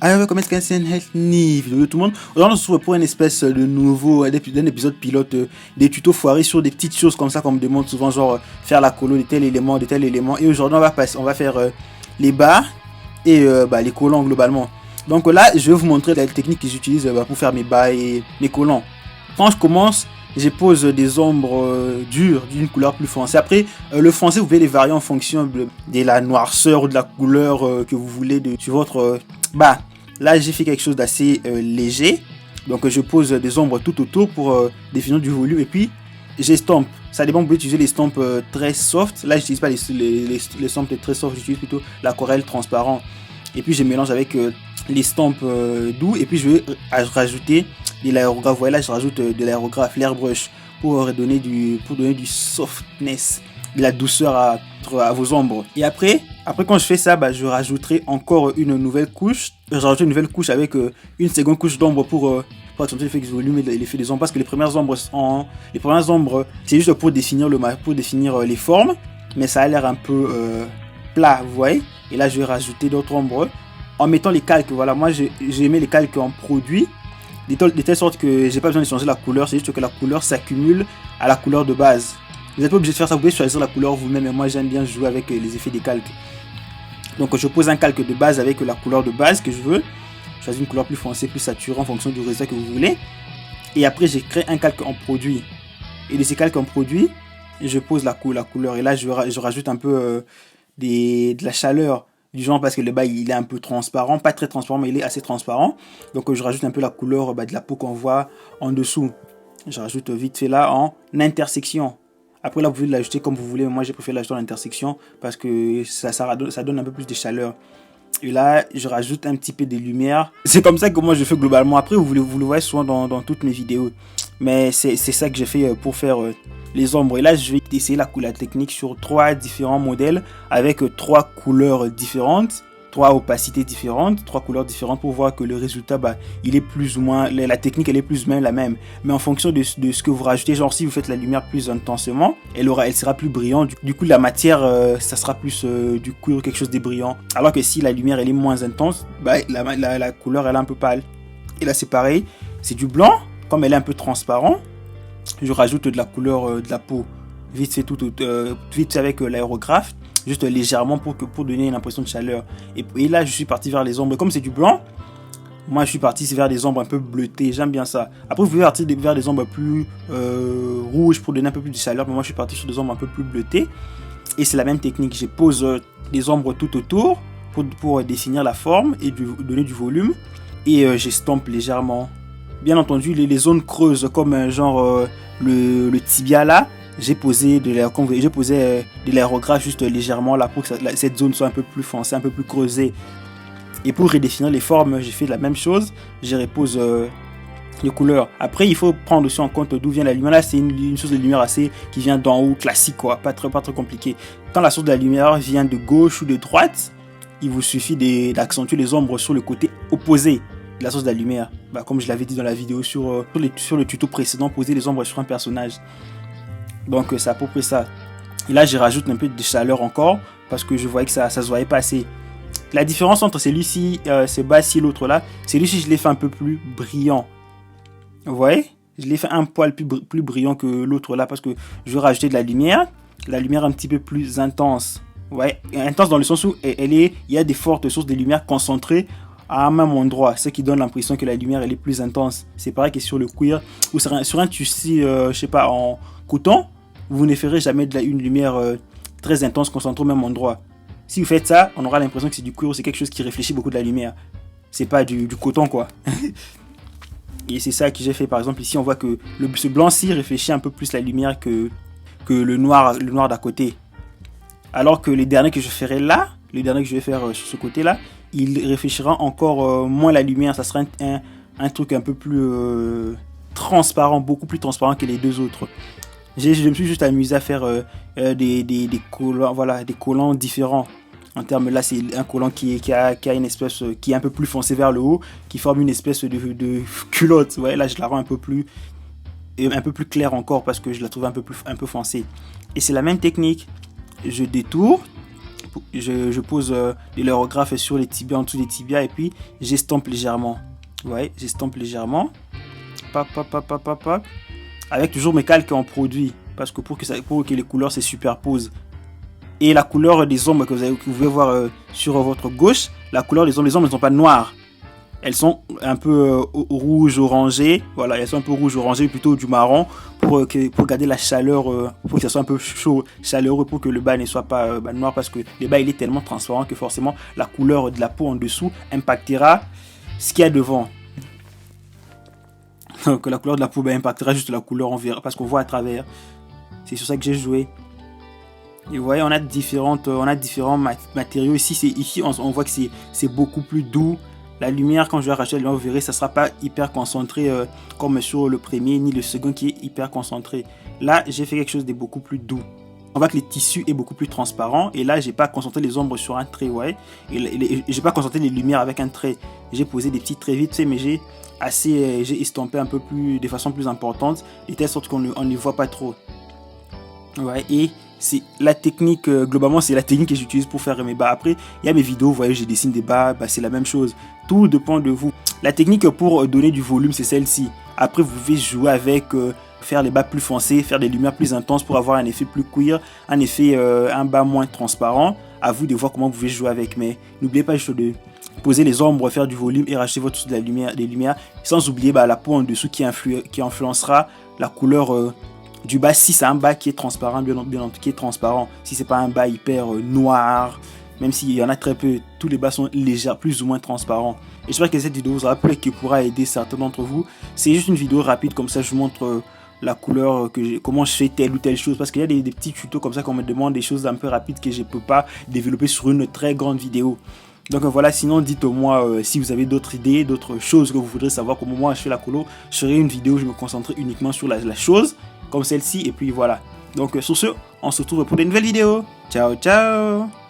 Alors, comment est-ce qu'un health ni vidéo de tout le monde. Aujourd'hui, on se retrouve pour une espèce de nouveau, d'un épisode pilote, des tutos foirés sur des petites choses comme ça qu'on me demande souvent, genre faire la colo de tel élément, de tel élément. Et aujourd'hui, on va faire les bas et les collants globalement. Donc là, je vais vous montrer la technique que j'utilise pour faire mes bas et mes collants. Quand je commence, je pose des ombres dures d'une couleur plus foncée. Après, le foncé, vous pouvez les varier en fonction de la noirceur ou de la couleur que vous voulez sur votre bas. Là, j'ai fait quelque chose d'assez léger. Donc, je pose des ombres tout autour pour définir du volume. Et puis, j'estompe. Ça dépend, vous pouvez utiliser l'estompe très soft. Là, j'utilise pas l'estompe très soft. J'utilise plutôt l'aquarelle transparent. Et puis, je mélange avec l'estompe doux. Et puis, je vais rajouter de l'aérographe. Vous voyez, là, je rajoute de l'aérographe, l'airbrush, pour donner du softness, de la douceur à vos ombres. Et après quand je fais ça, je rajouterai encore une nouvelle couche. Je rajoute une nouvelle couche avec une seconde couche d'ombre pour accentuer l'effet du volume et l'effet des ombres. Parce que les premières ombres, c'est juste pour définir les formes. Mais ça a l'air un peu plat, vous voyez. Et là, je vais rajouter d'autres ombres en mettant les calques. Voilà, moi, j'ai mis les calques en produit. De telle sorte que j'ai pas besoin de changer la couleur. C'est juste que la couleur s'accumule à la couleur de base. Vous n'êtes pas obligé de faire ça, vous pouvez choisir la couleur vous-même, mais moi j'aime bien jouer avec les effets des calques. Donc je pose un calque de base avec la couleur de base que je veux. Je choisis une couleur plus foncée, plus saturée en fonction du résultat que vous voulez. Et après j'ai créé un calque en produit. Et de ces calques en produit, je pose la couleur. Et là je rajoute un peu de la chaleur du genre parce que le bas il est un peu transparent. Pas très transparent, mais il est assez transparent. Donc je rajoute un peu la couleur de la peau qu'on voit en dessous. Je rajoute vite fait là en intersection. Après là vous pouvez l'ajouter comme vous voulez, moi j'ai préféré l'ajouter en intersection parce que ça donne un peu plus de chaleur. Et là je rajoute un petit peu de lumière. C'est comme ça que moi je fais globalement. Après vous le voyez souvent dans toutes mes vidéos. Mais c'est ça que j'ai fait pour faire les ombres. Et là je vais essayer la technique sur 3 différents modèles avec 3 couleurs différentes. 3 opacités différentes, 3 couleurs différentes pour voir que le résultat, il est plus ou moins, la technique elle est plus ou moins la même. Mais en fonction de ce que vous rajoutez, genre si vous faites la lumière plus intensément, elle sera plus brillante. Du coup la matière, ça sera plus du cuir, quelque chose de brillant. Alors que si la lumière elle est moins intense, la couleur elle est un peu pâle. Et là c'est pareil, c'est du blanc, comme elle est un peu transparent, je rajoute de la couleur de la peau. Vite fait avec l'aérographe. Juste légèrement pour donner une impression de chaleur. Et là, je suis parti vers les ombres. Comme c'est du blanc, moi, je suis parti vers des ombres un peu bleutées. J'aime bien ça. Après, vous pouvez partir vers des ombres plus rouges pour donner un peu plus de chaleur. Mais moi, je suis parti sur des ombres un peu plus bleutées. Et c'est la même technique. Je pose des ombres tout autour pour définir la forme et donner du volume. Et j'estompe légèrement. Bien entendu, les zones creuses comme genre le tibia là, j'ai posé de l'aérographe juste légèrement là pour que cette zone soit un peu plus foncée, un peu plus creusée. Et pour redéfinir les formes, j'ai fait la même chose. Je repose les couleurs. Après, il faut prendre aussi en compte d'où vient la lumière. Là, c'est une source de lumière assez qui vient d'en haut, classique quoi, pas très compliqué. Quand la source de la lumière vient de gauche ou de droite, il vous suffit d'accentuer les ombres sur le côté opposé de la source de la lumière. Comme je l'avais dit dans la vidéo sur le tuto précédent, poser les ombres sur un personnage. Donc c'est à peu près ça. Et là je rajoute un peu de chaleur encore parce que je voyais que ça se voyait pas assez. La différence entre celui-ci, ce bas-ci et l'autre là, celui-ci je l'ai fait un peu plus brillant. Vous voyez? Je l'ai fait un poil plus brillant que l'autre là parce que je veux rajouter de la lumière un petit peu plus intense. Vous voyez? Intense dans le sens où il y a des fortes sources de lumière concentrées à un même endroit, ce qui donne l'impression que la lumière elle est plus intense. C'est pareil que sur le cuir ou sur un tissu, je sais pas, en coton. Vous ne ferez jamais une lumière très intense concentrée au même endroit. Si vous faites ça, on aura l'impression que c'est du cuir, c'est quelque chose qui réfléchit beaucoup de la lumière. C'est pas du coton quoi. Et c'est ça que j'ai fait par exemple ici, on voit que ce blanc-ci réfléchit un peu plus la lumière que le noir d'à côté. Alors que les derniers que je ferai là, les derniers que je vais faire sur ce côté là, il réfléchira encore moins la lumière. Ça sera un truc un peu plus transparent, beaucoup plus transparent que les deux autres. Je me suis juste amusé à faire des collants, voilà, des collants différents. En termes là, c'est un collant qui a une espèce qui est un peu plus foncé vers le haut, qui forme une espèce de culotte. Ouais, là, je la rends un peu plus claire encore parce que je la trouve un peu foncée. Et c'est la même technique. Je détourne je pose de l'aérographe sur les tibias, en dessous des tibias, et puis j'estompe légèrement. Ouais, j'estompe légèrement. Pop, pop, pop, pop, pop, pop. Avec toujours mes calques en produit, parce que pour que les couleurs se superposent. Et la couleur des ombres que vous pouvez voir sur votre gauche, la couleur des ombres ne sont pas noires. Elles sont un peu rouge orangé, voilà, elles sont un peu rouge orangé, plutôt du marron, pour garder la chaleur, pour que ça soit un peu chaud, chaleureux, pour que le bas ne soit pas noir, parce que le bas il est tellement transparent que forcément la couleur de la peau en dessous impactera ce qu'il y a devant. Donc la couleur de la peau impactera juste la couleur, on verra, parce qu'on voit à travers. C'est sur ça que j'ai joué. Et vous voyez, on a différents matériaux. Ici on voit que c'est beaucoup plus doux. La lumière, quand je vais arracher la lumière, vous verrez, ça ne sera pas hyper concentré comme sur le premier, ni le second qui est hyper concentré. Là, j'ai fait quelque chose de beaucoup plus doux. On voit que le tissu est beaucoup plus transparent. Et là, j'ai pas concentré les ombres sur un trait, ouais. Et j'ai pas concentré les lumières avec un trait. J'ai posé des petits traits vite, mais j'ai estompé un peu plus, de façon plus importante, de telle sorte qu'on ne voit pas trop. Ouais, et c'est la technique, globalement, c'est la technique que j'utilise pour faire mes bas. Après, il y a mes vidéos, vous voyez, je dessine des bas, c'est la même chose. Tout dépend de vous. La technique pour donner du volume, c'est celle-ci. Après, vous pouvez jouer avec, faire les bas plus foncés, faire des lumières plus intenses pour avoir un effet plus queer, un bas moins transparent. À vous de voir comment vous pouvez jouer avec. Mais n'oubliez pas juste de poser les ombres, faire du volume et racheter votre des lumières. Sans oublier la peau en dessous qui influencera la couleur du bas, si c'est un bas qui est transparent, qui est transparent. Si c'est pas un bas hyper noir, même s'il y en a très peu, tous les bas sont légers, plus ou moins transparents. Et j'espère que cette vidéo vous aura plu et qui pourra aider certains d'entre vous. C'est juste une vidéo rapide, comme ça je vous montre la couleur, comment je fais telle ou telle chose. Parce qu'il y a des petits tutos comme ça qu'on me demande des choses un peu rapides que je ne peux pas développer sur une très grande vidéo. Donc voilà, sinon dites-moi si vous avez d'autres idées, d'autres choses que vous voudrez savoir comment moi je fais la colo. Je ferai une vidéo où je me concentrerai uniquement sur la chose, comme celle-ci, et puis voilà. Donc sur ce, on se retrouve pour de nouvelles vidéos. Ciao, ciao!